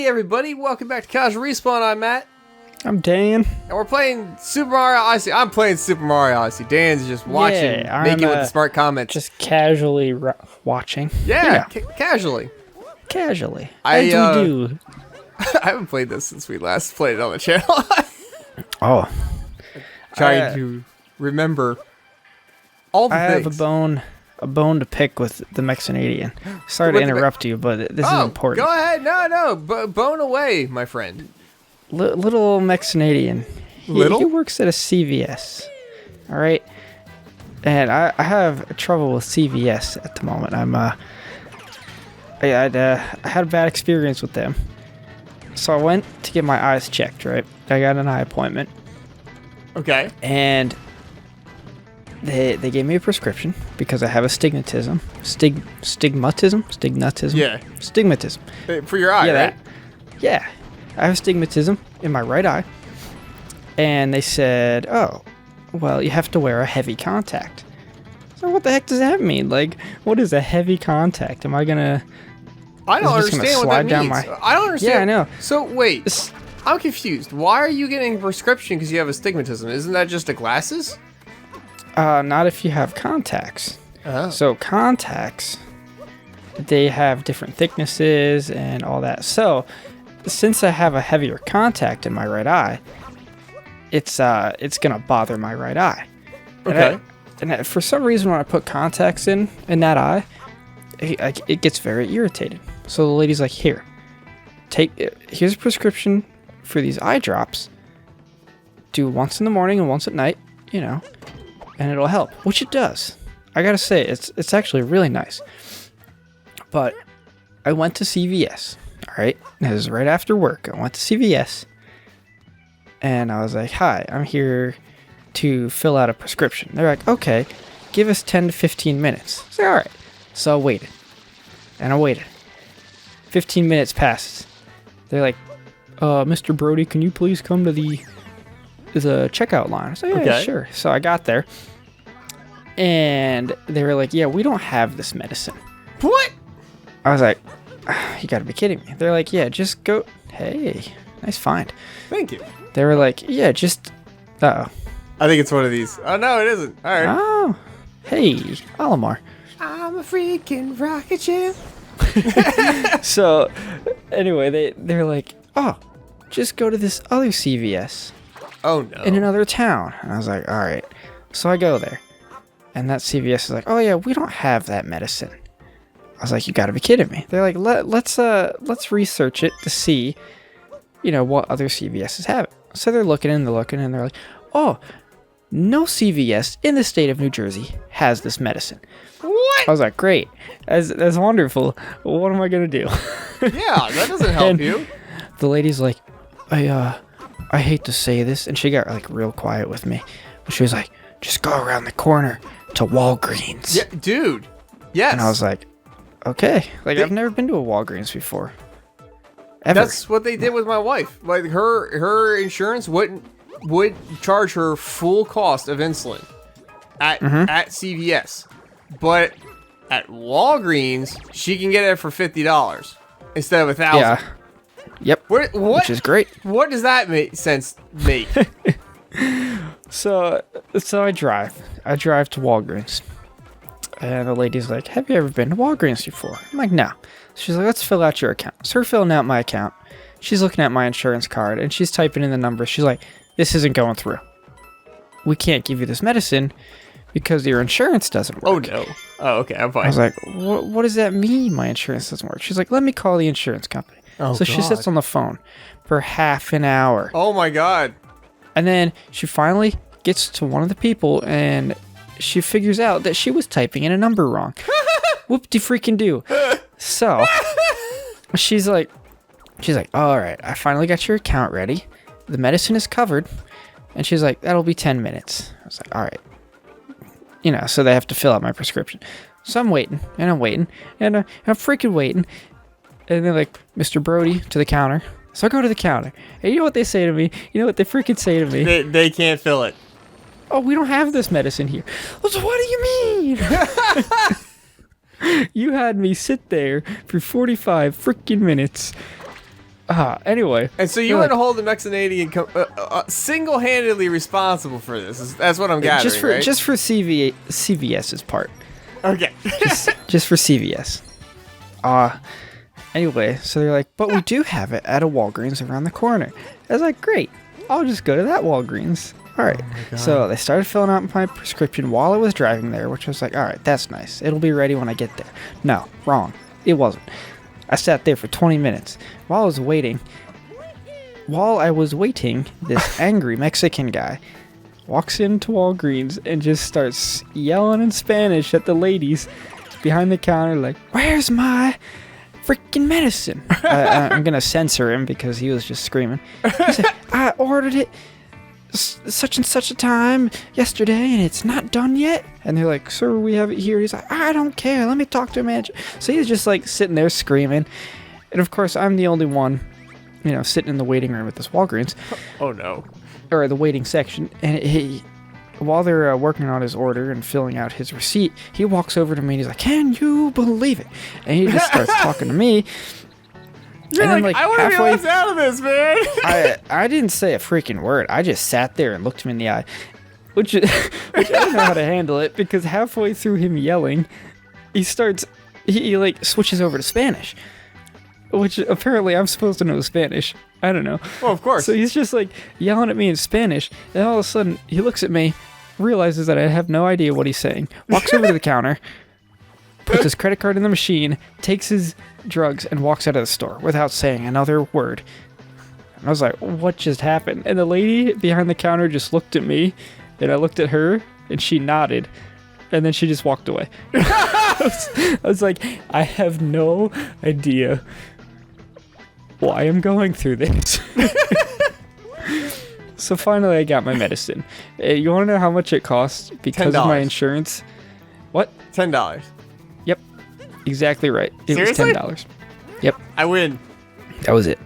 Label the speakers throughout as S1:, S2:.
S1: everybody, welcome back to Casual Respawn. I'm Matt.
S2: I'm Dan.
S1: And we're playing Super Mario Odyssey. I'm playing Super Mario Odyssey. Dan's just watching, making with the smart comments.
S2: Just casually watching.
S1: Yeah. Casually.
S2: Casually. As we do.
S1: I haven't played this since we last played it on the channel.
S2: Oh.
S1: Trying to remember all the things.
S2: I have a bone to pick with the Mexinadian. Sorry to interrupt you, but this is important.
S1: Go ahead. No. Bone away, my friend.
S2: Little Mexinadian. He works at a CVS. All right. And I have trouble with CVS at the moment. I had a bad experience with them. So I went to get my eyes checked, right? I got an eye appointment.
S1: Okay.
S2: And they gave me a prescription because I have astigmatism. Stigmatism?
S1: Yeah.
S2: Stigmatism.
S1: For your eye, right?
S2: Yeah. I have astigmatism in my right eye. And they said, oh, well, you have to wear a heavy contact. So what the heck does that mean? Like, what is a heavy contact? Am I going to...
S1: I don't understand what that means. I don't understand.
S2: Yeah, I know.
S1: So, wait. I'm confused. Why are you getting a prescription because you have astigmatism? Isn't that just the glasses?
S2: Not if you have contacts.
S1: Oh.
S2: So contacts, they have different thicknesses and all that. So since I have a heavier contact in my right eye, it's gonna bother my right eye.
S1: Okay.
S2: And for some reason, when I put contacts in that eye, it gets very irritated. So the lady's like, here's a prescription for these eye drops. Do once in the morning and once at night, and it'll help, which it does. I gotta say, it's actually really nice. But I went to CVS, all right? It was right after work. I went to CVS, and I was like, hi, I'm here to fill out a prescription. They're like, okay, give us 10 to 15 minutes. I said, all right. So I waited, and I waited. 15 minutes passes. They're like, Mr. Brody, can you please come to the checkout line? I said, yeah,
S1: okay.
S2: Sure. So I got there, and they were like, yeah, we don't have this medicine.
S1: What?
S2: I was like, you gotta be kidding me. They're like, yeah, just go. Hey, nice find.
S1: Thank you.
S2: They were like, yeah, just... Uh-oh.
S1: I think it's one of these. Oh, no, it isn't. All right.
S2: Oh, hey, Alamar.
S1: I'm a freaking rocket ship.
S2: So, anyway, they're like, oh, just go to this other CVS.
S1: Oh, no.
S2: In another town. And I was like, all right. So I go there. And that CVS is like, oh, yeah, we don't have that medicine. I was like, you gotta be kidding me. They're like, let's research it to see, what other CVSs have it. So they're looking and they're like, oh, no CVS in the state of New Jersey has this medicine.
S1: What?
S2: I was like, great. That's wonderful. What am I gonna do?
S1: Yeah, that doesn't help you.
S2: The lady's like, I hate to say this, and she got like real quiet with me. But she was like, just go around the corner to Walgreens.
S1: Yeah, dude. Yes.
S2: And I was like, okay. Like, I've never been to a Walgreens before. Ever.
S1: That's what they did with my wife. Like, her insurance would charge her full cost of insulin at CVS. But at Walgreens, she can get it for $50 instead of $1,000.
S2: Yeah. Yep.
S1: What?
S2: Which is great.
S1: What does that make?
S2: So I drive to Walgreens, and the lady's like, have you ever been to Walgreens before? I'm like, no. She's like, let's fill out your account. So we're filling out my account. She's looking at my insurance card, and she's typing in the numbers. She's like, this isn't going through. We can't give you this medicine because your insurance doesn't work.
S1: Oh, no. Oh, okay, I'm fine.
S2: I was like, what does that mean, my insurance doesn't work? She's like, let me call the insurance company.
S1: Oh,
S2: so she sits on the phone for half an hour.
S1: Oh, my God.
S2: And then she finally gets to one of the people, and she figures out that she was typing in a number wrong. Whoop-de-freaking-do. So, she's like, all right, I finally got your account ready. The medicine is covered. And she's like, that'll be 10 minutes. I was like, all right. So they have to fill out my prescription. So I'm waiting, and I'm waiting, and I'm freaking waiting. And they're like, Mr. Brody, to the counter. So I go to the counter. And you know what they say to me? You know what they freaking say to me?
S1: They can't fill it.
S2: Oh, we don't have this medicine here. So what do you mean? You had me sit there for 45 freaking minutes Anyway.
S1: And so you want to hold the Mexinadian single-handedly responsible for this. That's what I'm gathering, right?
S2: Just for CVS's part.
S1: Okay.
S2: just for CVS. Anyway, so they're like, but we do have it at a Walgreens around the corner. I was like, great. I'll just go to that Walgreens. All right. So they started filling out my prescription while I was driving there, which was like, all right, that's nice. It'll be ready when I get there. No, wrong. It wasn't. I sat there for 20 minutes. While I was waiting, this angry Mexican guy walks into Walgreens and just starts yelling in Spanish at the ladies behind the counter, like, where's my freaking medicine? I'm going to censor him because he was just screaming. He said, I ordered it such and such a time yesterday and it's not done yet. And they're like, sir, we have it here. He's like, I don't care. Let me talk to a manager. So he's just like sitting there screaming. And of course, I'm the only one, sitting in the waiting room at this Walgreens.
S1: Oh, no.
S2: Or the waiting section. And while they're working on his order and filling out his receipt, he walks over to me and he's like, can you believe it? And he just starts talking to me.
S1: You're and like, I want to be left out of this, man.
S2: I didn't say a freaking word. I just sat there and looked him in the eye, which I don't know how to handle it because halfway through him yelling, he like switches over to Spanish, which apparently I'm supposed to know Spanish. I don't know.
S1: Well, of course.
S2: So he's just like yelling at me in Spanish, and all of a sudden he looks at me, realizes that I have no idea what he's saying, walks over to the counter, puts his credit card in the machine, takes his drugs, and walks out of the store without saying another word. And I was like, what just happened? And the lady behind the counter just looked at me, and I looked at her, and she nodded, and then she just walked away. I was like, I have no idea why I'm going through this. So finally I got my medicine. You want to know how much it costs because of my insurance? What?
S1: $10.
S2: Yep. Exactly right. It
S1: Seriously?
S2: was $10. Yep.
S1: I win.
S2: That was it.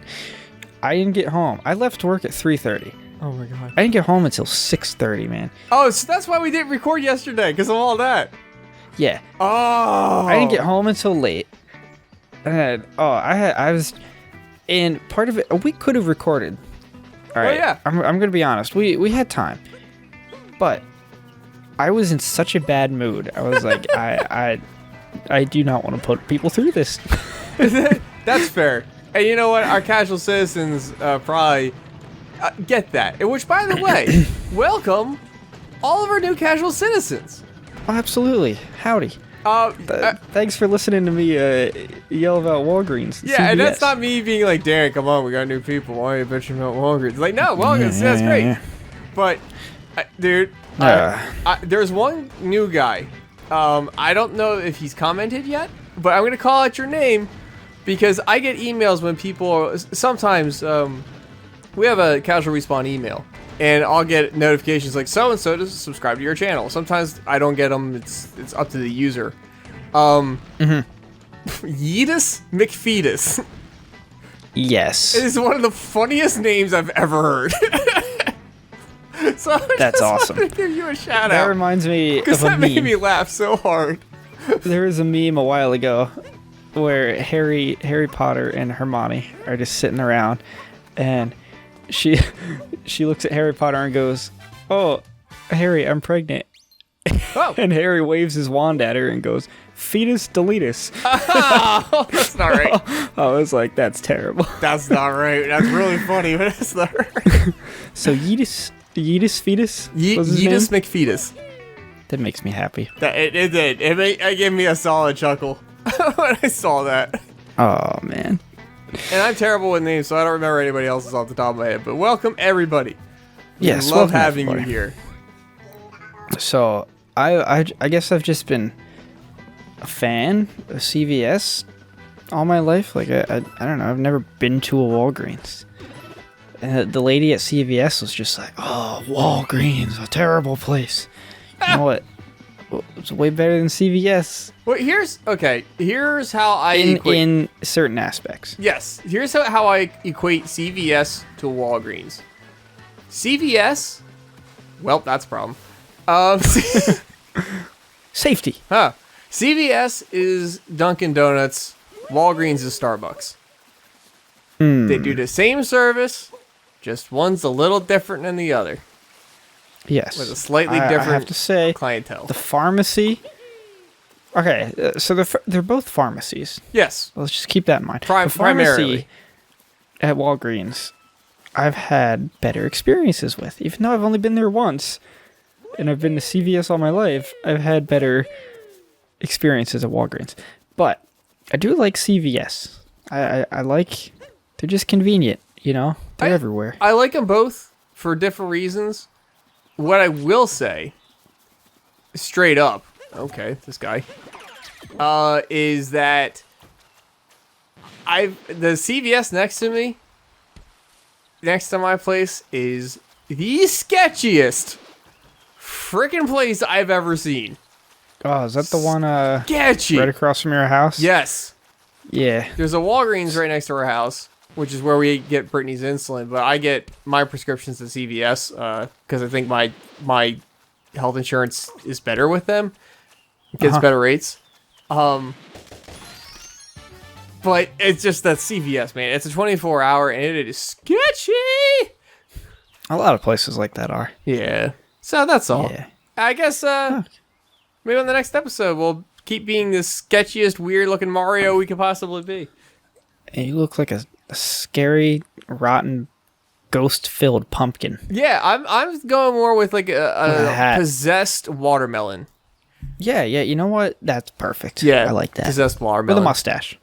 S2: I didn't get home. I left work at 3:30.
S1: Oh my god.
S2: I didn't get home until 6:30, man.
S1: Oh, so that's why we didn't record yesterday, because of all that.
S2: Yeah.
S1: Oh.
S2: I didn't get home until late. And I was, and part of it, we could have recorded. All right.
S1: Oh yeah.
S2: I'm gonna be honest. We had time, but I was in such a bad mood. I was like, I do not want to put people through this.
S1: That's fair. And you know what? Our casual citizens probably get that. And which, by the way, welcome all of our new casual citizens.
S2: Oh, absolutely. Howdy. Thanks for listening to me yell about Walgreens.
S1: Yeah, CVS. And that's not me being like, Darren, come on, we got new people. Why are you bitching about Walgreens? Like, no, Walgreens, that's great. But, dude, there's one new guy. I don't know if he's commented yet, but I'm going to call out your name because I get emails when people, sometimes we have a casual respawn email. And I'll get notifications like so-and-so to subscribe to your channel. Sometimes I don't get them. It's up to the user. Yeetus McFetus.
S2: Yes.
S1: It is one of the funniest names I've ever heard. So
S2: that's awesome.
S1: To give you a shout out.
S2: That reminds me of a meme.
S1: Because that made me laugh so hard.
S2: There was a meme a while ago where Harry Potter and Hermione are just sitting around, and she looks at Harry Potter and goes, "Oh, Harry, I'm pregnant."
S1: Oh. And
S2: Harry waves his wand at her and goes, "Fetus deletus."
S1: Oh, that's not right.
S2: I was like, that's terrible.
S1: That's not right. That's really funny, but it's not right.
S2: So Yeetus fetus?
S1: Yeetus McFetus.
S2: That makes me happy.
S1: It did. It gave me a solid chuckle when I saw that.
S2: Oh, man.
S1: And I'm terrible with names, so I don't remember anybody else's off the top of my head. But welcome, everybody.
S2: Yes,
S1: love having you here.
S2: So, I guess I've just been a fan of CVS all my life. Like, I don't know. I've never been to a Walgreens. And the lady at CVS was just like, "Oh, Walgreens, a terrible place." You know what? It's way better than CVS.
S1: Well, here's how I equate
S2: in certain aspects.
S1: Yes, here's how I equate CVS to Walgreens. CVS, well, that's a problem.
S2: Safety.
S1: Huh. CVS is Dunkin' Donuts. Walgreens is Starbucks. They do the same service, just one's a little different than the other.
S2: Yes.
S1: With a slightly
S2: I
S1: different
S2: have to say,
S1: clientele.
S2: the pharmacy. Okay, so they're both pharmacies.
S1: Yes.
S2: Let's just keep that in mind. The pharmacy
S1: Primarily.
S2: at Walgreens, I've had better experiences with. Even though I've only been there once, and I've been to CVS all my life, I've had better experiences at Walgreens. But I do like CVS. I like, they're just convenient, you know? They're everywhere.
S1: I like them both for different reasons. What I will say, straight up, okay, this guy, is that the CVS next to my place is the sketchiest freaking place I've ever seen.
S2: Oh, is that the one
S1: Sketchy.
S2: right across from your house?
S1: Yes.
S2: Yeah.
S1: There's a Walgreens right next to our house, which is where we get Brittany's insulin, but I get my prescriptions at CVS because I think my health insurance is better with them. It gets better rates. But it's just that CVS, man. It's a 24-hour, and it is sketchy.
S2: A lot of places like that are.
S1: Yeah. So that's all.
S2: Yeah.
S1: I guess maybe on the next episode we'll keep being the sketchiest, weird-looking Mario we could possibly be.
S2: And you look like a scary, rotten, ghost-filled pumpkin.
S1: Yeah, I'm going more with like a
S2: hat.
S1: possessed watermelon.
S2: Yeah, you know what? That's perfect.
S1: Yeah,
S2: I like that.
S1: possessed
S2: With
S1: watermelon.
S2: a mustache.